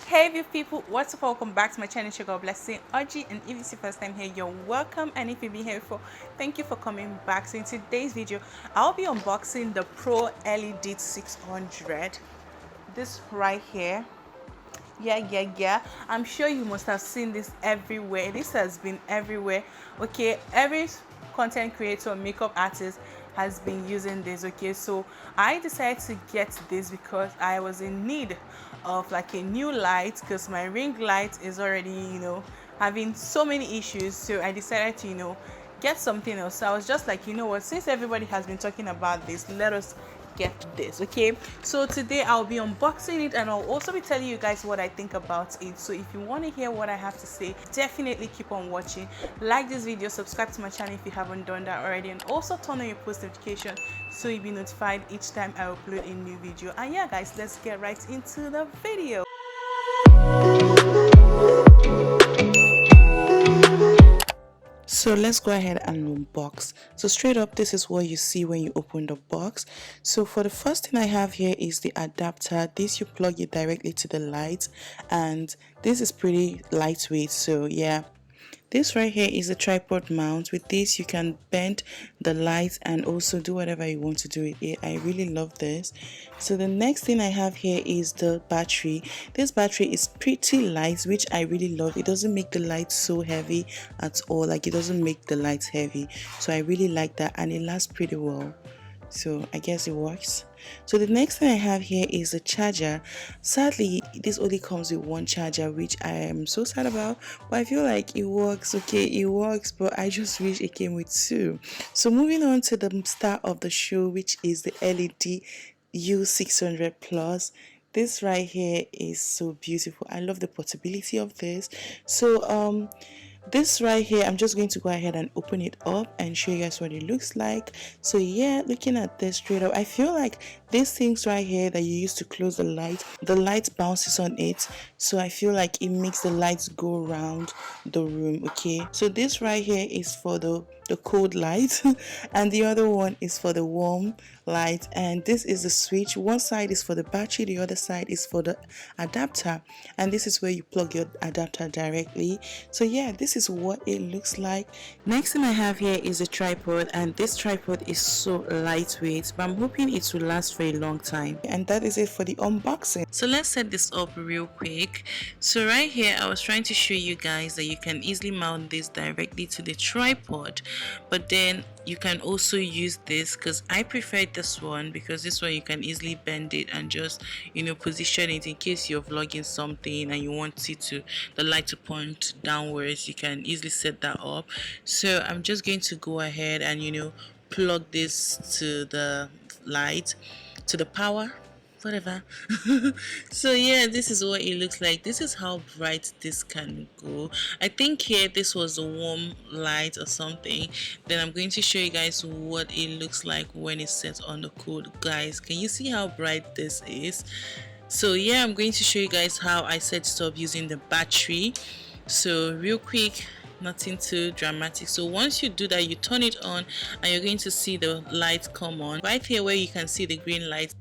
Hey you people, what's up? Welcome back to my channel. God blessing Audrey, and if it's your first time here, you're welcome, and if you've been here before, thank you for coming back. So in today's video I'll be unboxing the Pro LED 600, this right here. Yeah, I'm sure you must have seen this everywhere. This has been everywhere. Okay, every content creator, makeup artist has been using this. Okay, so I decided to get this because I was in need of like a new light, because my ring light is already, having so many issues. So I decided to, get something else. So I was just like, you know what, since everybody has been talking about this, let us get this. Okay, so today I'll be unboxing it, and I'll also be telling you guys what I think about it. So if you want to hear what I have to say, definitely keep on watching. Like this video, subscribe to my channel if you haven't done that already, and also turn on your post notification so you'll be notified each time I upload a new video. And yeah guys, let's get right into the video. So let's go ahead and unbox. So straight up, this is what you see when you open the box. So for the first thing I have here is the adapter. This, you plug it directly to the light, and this is pretty lightweight. So yeah, this right here is a tripod mount. With this you can bend the light and also do whatever you want to do with it. I really love this. So the next thing I have here is the battery. This battery is pretty light, which I really love. It doesn't make the light so heavy at all. Like, it doesn't make the lights heavy, so I really like that, and it lasts pretty well. So I guess it works. So the next thing I have here is a charger. Sadly, this only comes with one charger, which I am so sad about, but I feel like it works. Okay, it works, but I just wish it came with two. So moving on to the star of the show, which is the LED U600 Plus. This right here is so beautiful. I love the portability of this. So this right here, I'm just going to go ahead and open it up and show you guys what it looks like. So yeah, looking at this straight up, I feel like these things right here that you use to close the light bounces on it, so I feel like it makes the lights go around the room. Okay, so this right here is for the cold light and the other one is for the warm light, and this is the switch. One side is for the battery, the other side is for the adapter, and this is where you plug your adapter directly. So yeah, this is what it looks like. Next thing I have here is a tripod, and this tripod is so lightweight, but I'm hoping it will last for a long time. And that is it for the unboxing. So let's set this up real quick. So right here, I was trying to show you guys that you can easily mount this directly to the tripod, but then you can also use this, because I prefer this one, because this one you can easily bend it and just, position it in case you're vlogging something and you want it to, the light to point downwards. You can easily set that up. So I'm just going to go ahead and plug this to the light, to the power, whatever. So yeah, this is what it looks like. This is how bright this can go. I think here this was a warm light or something. Then I'm going to show you guys what it looks like when it's set on the cold. Guys, can you see how bright this is? So yeah, I'm going to show you guys how I set it up using the battery. So real quick, nothing too dramatic. So once you do that, you turn it on and you're going to see the light come on right here where you can see the green light.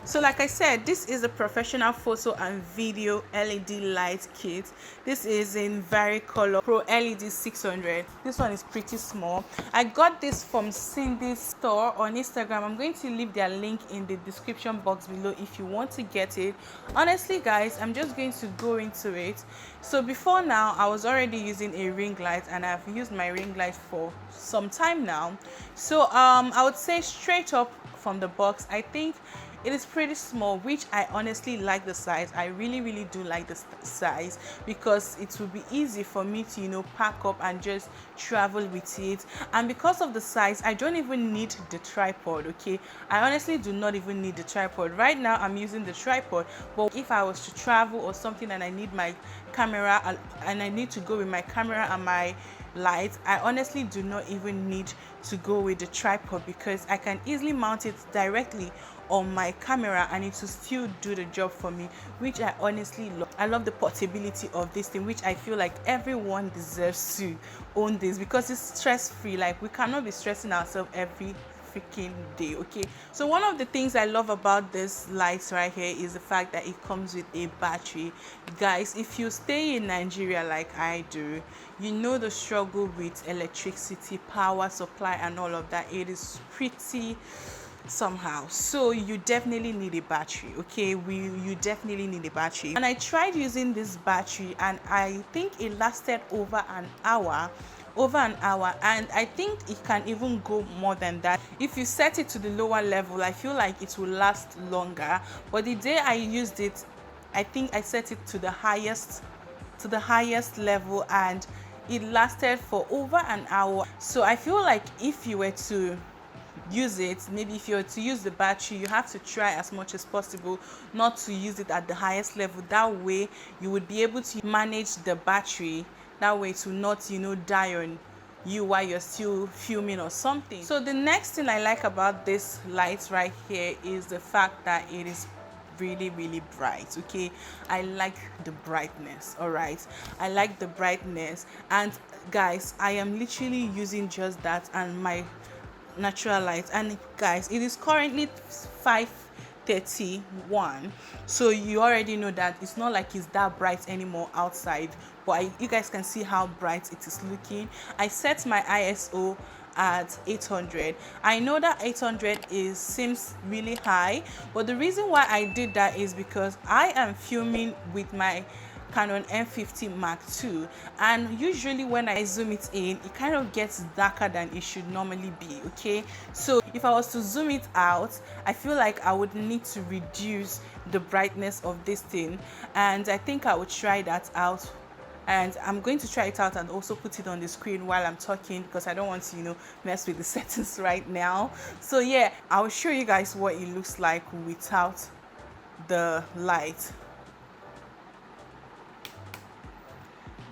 So like I said, this is a professional photo and video LED light kit. This is in Vari-Color Pro LED 600. This one is pretty small. I got this from Cindy's store on Instagram. I'm going to leave their link in the description box below if you want to get it. Honestly guys, I'm just going to go into it. So before now, I was already using a ring light, and I've used my ring light for some time now. So I would say straight up from the box, I think it is pretty small, which I honestly like the size. I really do like the size, because it will be easy for me to pack up and just travel with it. And because of the size, I don't even need the tripod. Okay, I honestly do not even need the tripod. Right now I'm using the tripod, but if I was to travel or something and I need my camera and I need to go with my camera and my light, I honestly do not even need to go with the tripod, because I can easily mount it directly on my camera and it will still do the job for me, which I honestly love. I love the portability of this thing, which I feel like everyone deserves to own this, because it's stress free. Like, we cannot be stressing ourselves every freaking day. Okay, so one of the things I love about this light right here is the fact that it comes with a battery. Guys, if you stay in Nigeria like I do, you know the struggle with electricity, power supply and all of that. It is pretty somehow, so you definitely need a battery. Okay, you definitely need a battery. And I tried using this battery and I think it lasted over an hour, and I think it can even go more than that. If you set it to the lower level, I feel like it will last longer, but the day I used it, I think I set it to the highest level and it lasted for over an hour. So I feel like if you were to use it, maybe if you were to use the battery, you have to try as much as possible not to use it at the highest level. That way you would be able to manage the battery, that way to not, you know, die on you while you're still filming or something. So the next thing I like about this light right here is the fact that it is really bright. Okay, I like the brightness. All right, I like the brightness. And guys, I am literally using just that and my natural light. And guys, it is currently 5:31, so you already know that it's not like it's that bright anymore outside, but you guys can see how bright it is looking. I set my ISO at 800. I know that 800 seems really high, but the reason why I did that is because I am filming with my Canon M50 Mark II, and usually when I zoom it in, it kind of gets darker than it should normally be. Okay, so if I was to zoom it out, I feel like I would need to reduce the brightness of this thing, and I think I would try that out. And I'm going to try it out and also put it on the screen while I'm talking, because I don't want to, you know, mess with the settings right now. So yeah, I'll show you guys what it looks like without the light.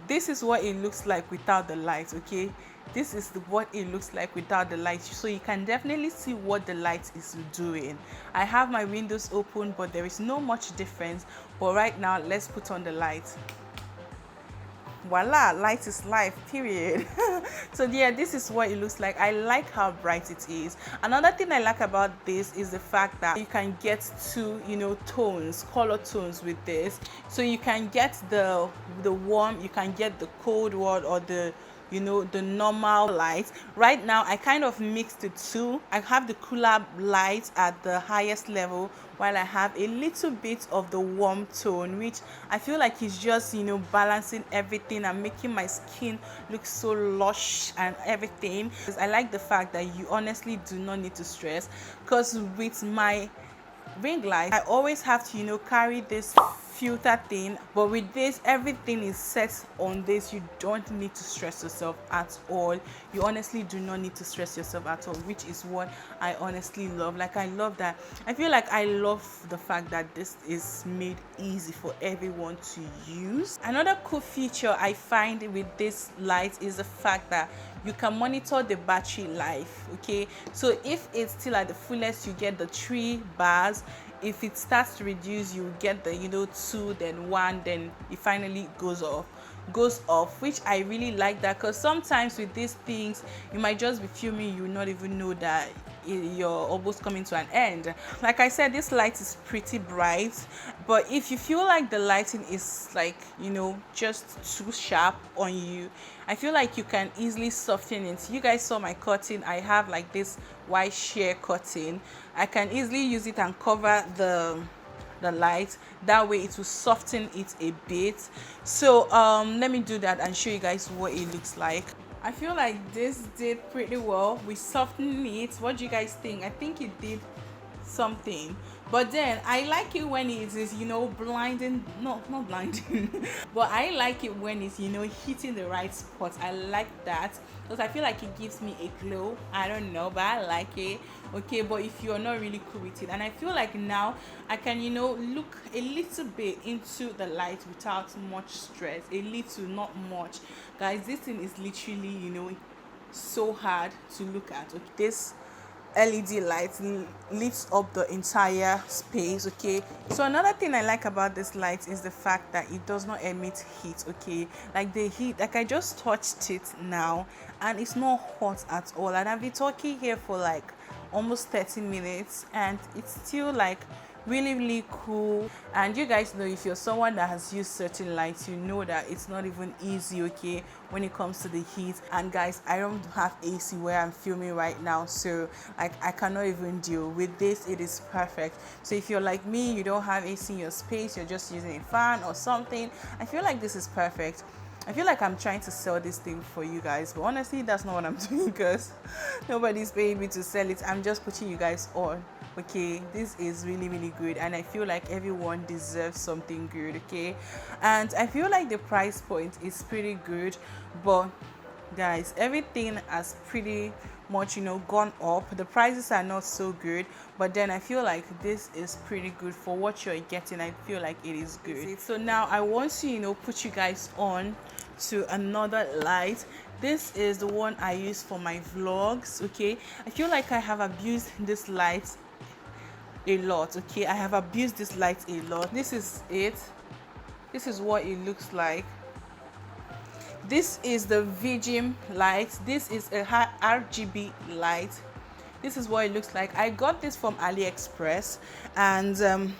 This is what it looks like without the light. Okay, this is what it looks like without the light, so you can definitely see what the light is doing. I have my windows open, but there is no much difference. But right now, let's put on the light. Voila, light is life, period. So yeah, this is what it looks like. I like how bright it is. Another thing I like about this is the fact that you can get two, you know, tones, color tones with this. So you can get the warm, you can get the cold one, or the, you know, the normal light. Right now I kind of mixed the two. I have the cooler light at the highest level, while I have a little bit of the warm tone, which I feel like is just, you know, balancing everything and making my skin look so lush and everything. I like the fact that you honestly do not need to stress, because with my ring light I always have to, you know, carry this filter thing, but with this everything is set on this. You don't need to stress yourself at all. You honestly do not need to stress yourself at all, which is what I honestly love. Like, I love that. I feel like I love the fact that this is made easy for everyone to use. Another cool feature I find with this light is the fact that you can monitor the battery life. Okay, so if it's still at the fullest, you get the 3 bars. If it starts to reduce, you get the, you know, 2, then 1, then it finally goes off, which I really like that, because sometimes with these things you might just be filming, you not even know that you're almost coming to an end. Like I said, this light is pretty bright, but if you feel like the lighting is, like, you know, just too sharp on you, I feel like you can easily soften it. You guys saw my curtain. I have like this white sheer curtain. I can easily use it and cover the light. That way it will soften it a bit. So let me do that and show you guys what it looks like. I feel like this did pretty well with softening it. What do you guys think? I think it did something. But then I like it when it is, you know, blinding, not blinding, but I like it when it's, you know, hitting the right spot. I like that because I feel like it gives me a glow. I don't know, but I like it. Okay, but if you're not really cool with it, and I feel like now I can, you know, look a little bit into the light without much stress. A little, not much. Guys, this thing is literally, you know, so hard to look at. Okay, this LED light lifts up the entire space. Okay, so another thing I like about this light is the fact that it does not emit heat. Okay, like the heat, like I just touched it now and it's not hot at all, and I've been talking here for like almost 30 minutes, and it's still like really cool. And you guys know, if you're someone that has used certain lights, you know that it's not even easy, okay, when it comes to the heat. And guys, I don't have AC where I'm filming right now, so like I cannot even deal with this. It is perfect. So if you're like me, you don't have AC in your space, you're just using a fan or something, I feel like this is perfect. I feel like I'm trying to sell this thing for you guys, but honestly that's not what I'm doing, because nobody's paying me to sell it. I'm just putting you guys on. Okay, this is really good, and I feel like everyone deserves something good. Okay, and I feel like the price point is pretty good, but guys, everything has pretty much, you know, gone up. The prices are not so good, but then I feel like this is pretty good for what you're getting. I feel like it is good. So now I want to, you know, put you guys on to another light. This is the one I use for my vlogs. Okay, I feel like I have abused this light a lot. Okay, I have abused this light a lot. This is it. This is what it looks like. This is the VGM light. This is a RGB light. This is what it looks like. I got this from AliExpress, and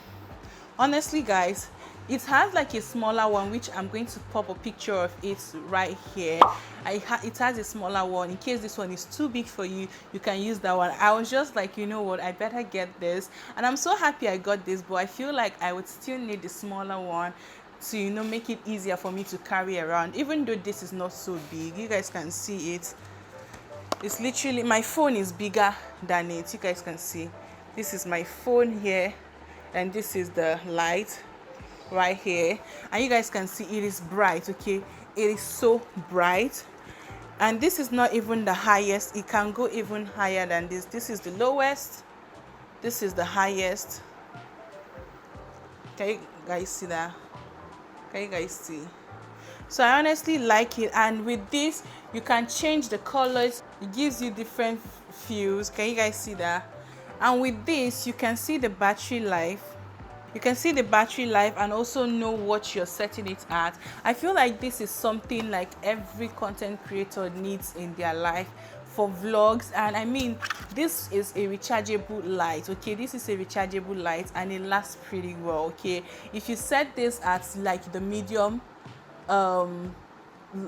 honestly guys, it has like a smaller one, which I'm going to pop a picture of it right here. It has a smaller one. In case this one is too big for you, you can use that one. I was just like, you know what, I better get this, and I'm so happy I got this, but I feel like I would still need the smaller one to, you know, make it easier for me to carry around. Even though this is not so big, you guys can see it. It's literally, my phone is bigger than it. You guys can see this is my phone here, and this is the light right here, and you guys can see it is bright. Okay, it is so bright, and this is not even the highest. It can go even higher than this. This is the lowest, this is the highest. Can you guys see that? Can you guys see? So I honestly like it, and with this you can change the colors. It gives you different feels. Can you guys see that? And with this you can see the battery life. You can see the battery life and also know what you're setting it at. I feel like this is something like every content creator needs in their life for vlogs. And I mean, this is a rechargeable light. Okay, this is a rechargeable light, and it lasts pretty well. Okay, if you set this at like the medium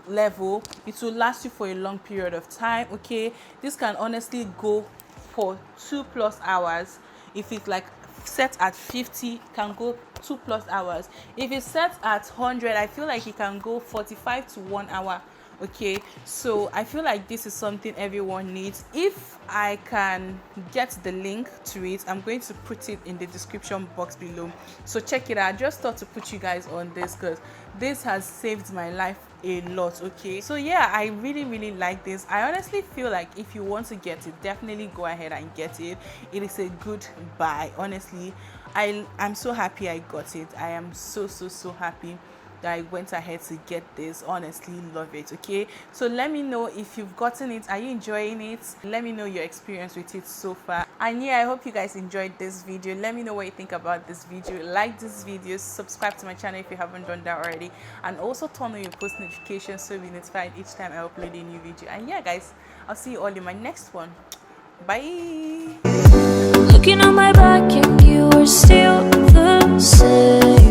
level, it will last you for a long period of time. Okay, this can honestly go for 2+ hours. If it's like set at 50, can go 2+ hours. If it's set at 100, I feel like it can go 45 to 1 hour. Okay, so I feel like this is something everyone needs. If I can get the link to it, I'm going to put it in the description box below, so check it out. I just thought to put you guys on this because this has saved my life a lot. Okay, so yeah, I really like this. I honestly feel like if you want to get it, definitely go ahead and get it. It is a good buy. Honestly, I'm so happy I got it. I am so happy that I went ahead to get this. Honestly love it. Okay, so let me know if you've gotten it. Are you enjoying it? Let me know your experience with it so far. And yeah, I hope you guys enjoyed this video. Let me know what you think about this video. Like this video, subscribe to my channel if you haven't done that already, and also turn on your post notifications so you'll be notified each time I upload a new video. And yeah guys, I'll see you all in my next one. Bye. Looking on my back and you are still the same.